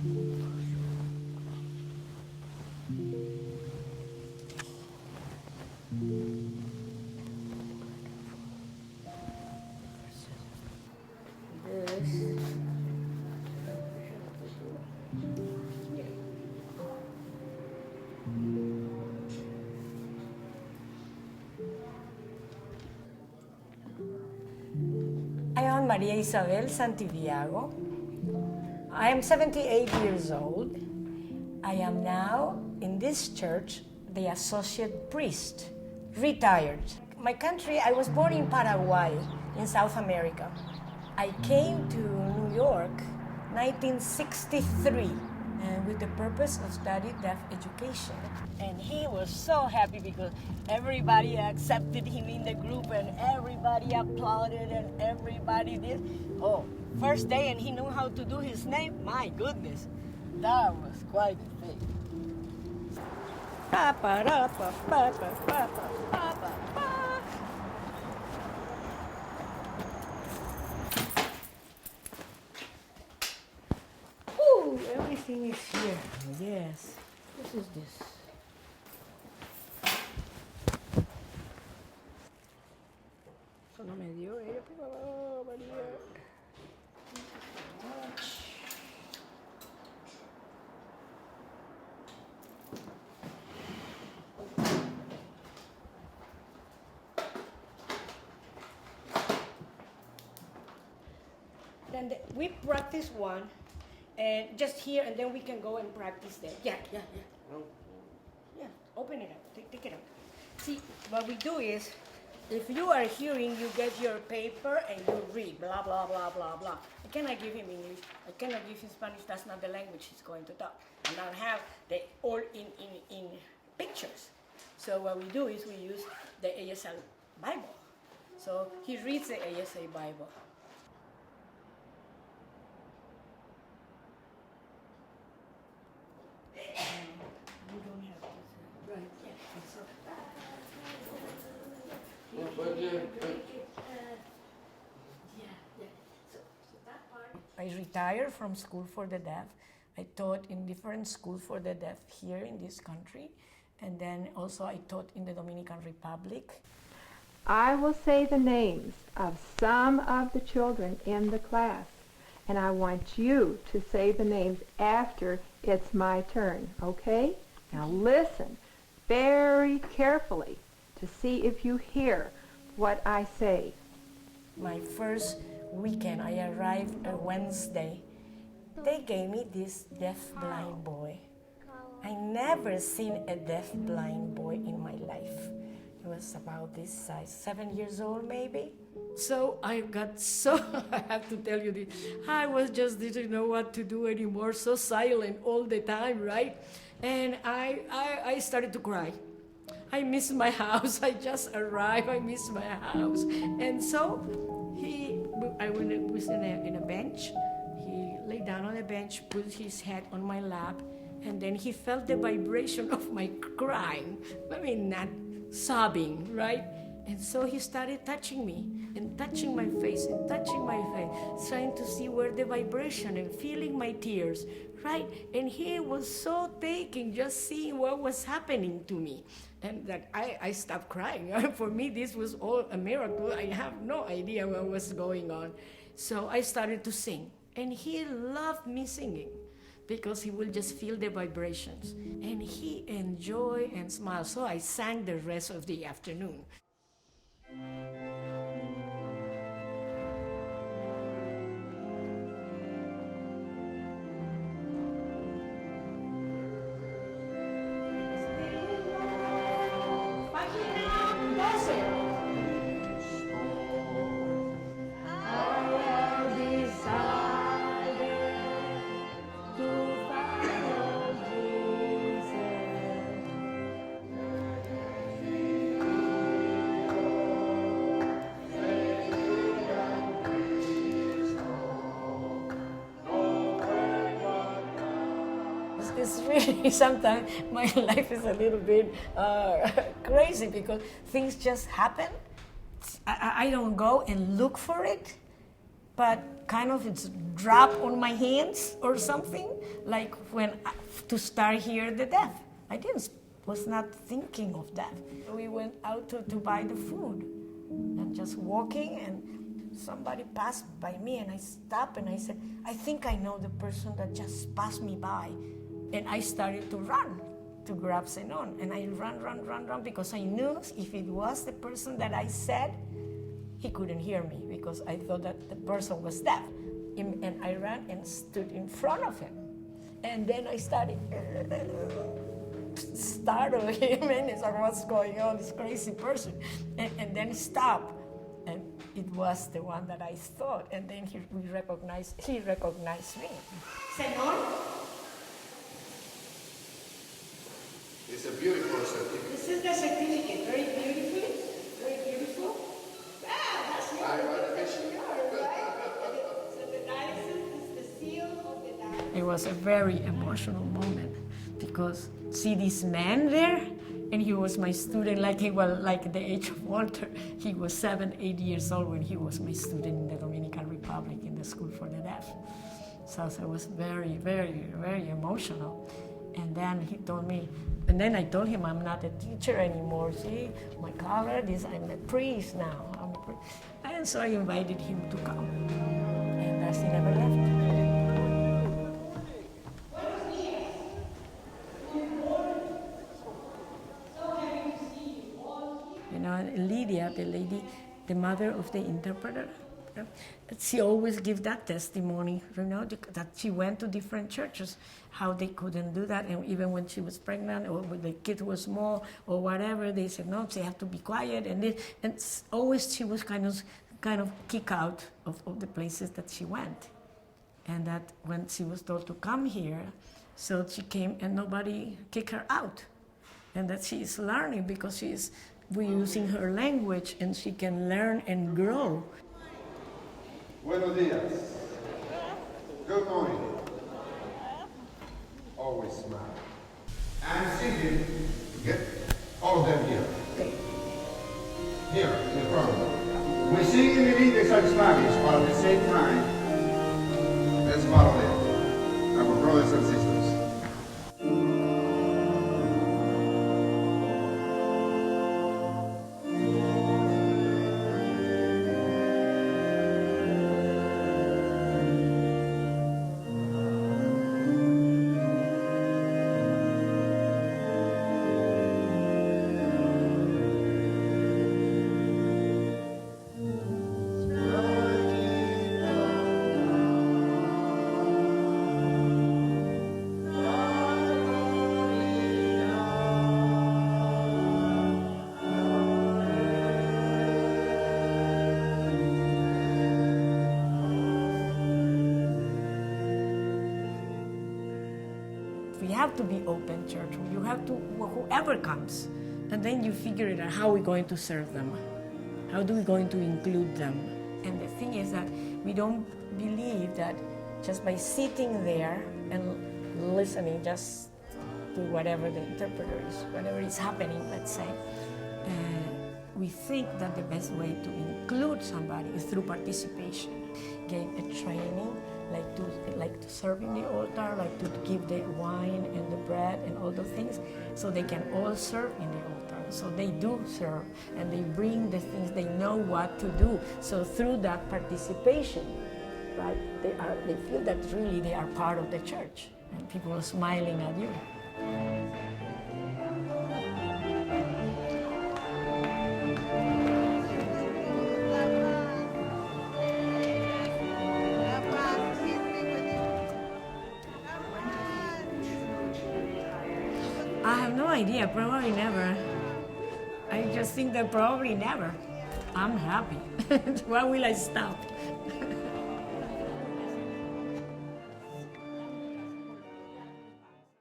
I am Maria Isabel Santiago. I am 78 years old. I am now in this church the associate priest, retired. My country, I was born in Paraguay, in South America. I came to New York 1963 with the purpose of studying deaf education. And he was so happy because everybody accepted him in the group and everybody applauded and everybody did. Oh, first day and he knew how to do his name? My goodness, that was quite a thing. Papa, papa, papa, papa, papa, papa. Ooh, everything is here. Yes. What is this? Eso no me dio ella, pero María. Then we practice one, and just here, and then we can go and practice there. Yeah. Yeah, open it up, take it out. See, what we do is, if you are hearing, you get your paper and you read, blah, blah, blah, blah, blah. I cannot give him English, I cannot give him Spanish, that's not the language he's going to talk. And I'll have the all in pictures. So what we do is we use the ASL Bible. So he reads the ASA Bible. You don't have to, right, yeah. I retired from school for the deaf. I taught in different schools for the deaf here in this country, and then also I taught in the Dominican Republic. I will say the names of some of the children in the class, and I want you to say the names after it's my turn, okay? Now listen very carefully to see if you hear what I say. My first weekend, I arrived a Wednesday. They gave me this deaf-blind boy. I never seen a deaf-blind boy in my life. He was about this size, 7 years old maybe. So I got so, I have to tell you this, I didn't know what to do anymore, so silent all the time, right? And I started to cry. I miss my house, I just arrived, I miss my house. And so I was in a bench. He lay down on a bench, put his head on my lap, and then he felt the vibration of my crying. I mean, not sobbing, right? And so he started touching me and touching my face and touching my face, trying to see where the vibration and feeling my tears, right? And he was so taken just seeing what was happening to me. And that I stopped crying. For me, this was all a miracle. I have no idea what was going on. So I started to sing. And he loved me singing because he will just feel the vibrations. And he enjoyed and smiled. So I sang the rest of the afternoon. It's really, sometimes my life is a little bit crazy because things just happen. I don't go and look for it, but kind of it's drop on my hands or something, like to start hear the deaf. Was not thinking of that. We went out to buy the food and just walking, and somebody passed by me, and I stopped and I said, I think I know the person that just passed me by. And I started to run to grab Zenon, and I run because I knew if it was the person that I said, he couldn't hear me because I thought that the person was deaf. And I ran and stood in front of him. And then I started startled him, and he said, what's going on, this crazy person? And then he stopped. And it was the one that I thought. And then he recognized me. Zenon? It's a beautiful certificate. This is the certificate, very beautiful. Ah, that's yours. That's yours, right? So the license is the seal of the diocese. It was a very emotional moment because see this man there, and he was my student, like the age of Walter. He was 7, 8 years old when he was my student in the Dominican Republic in the School for the Deaf. So it was very, very, very emotional. And then he told me, and then I told him I'm not a teacher anymore. See, my color is I'm a priest now. And so I invited him to come. And thus he never left. You know, Lydia, the lady, the mother of the interpreter, she always gives that testimony, you know, that she went to different churches, how they couldn't do that. And even when she was pregnant or when the kid was small or whatever, they said, no, they have to be quiet. And always she was kind of kicked out of the places that she went. And that when she was told to come here, so she came and nobody kicked her out. And that she is learning because we're using her language and she can learn and grow. Buenos dias. Good morning. Always smile. I'm singing. Get all of them here. Here, in the front. We sing in English and Spanish, but at the same time, let's follow it. Our brothers and sisters. We have to be open, church. You have to, whoever comes, and then you figure it out, how are we going to serve them? How do we going to include them? And the thing is that we don't believe that just by sitting there and listening just to whatever the interpreter is, whatever is happening, let's say, we think that the best way to include somebody is through participation. Give a training, like to serve in the altar, like to give the wine and the bread and all those things, so they can all serve in the altar. So they do serve, and they bring the things, they know what to do. So through that participation, right, they feel that really they are part of the church, and people are smiling at you. I have no idea, probably never. I just think that probably never. I'm happy. Why will I stop?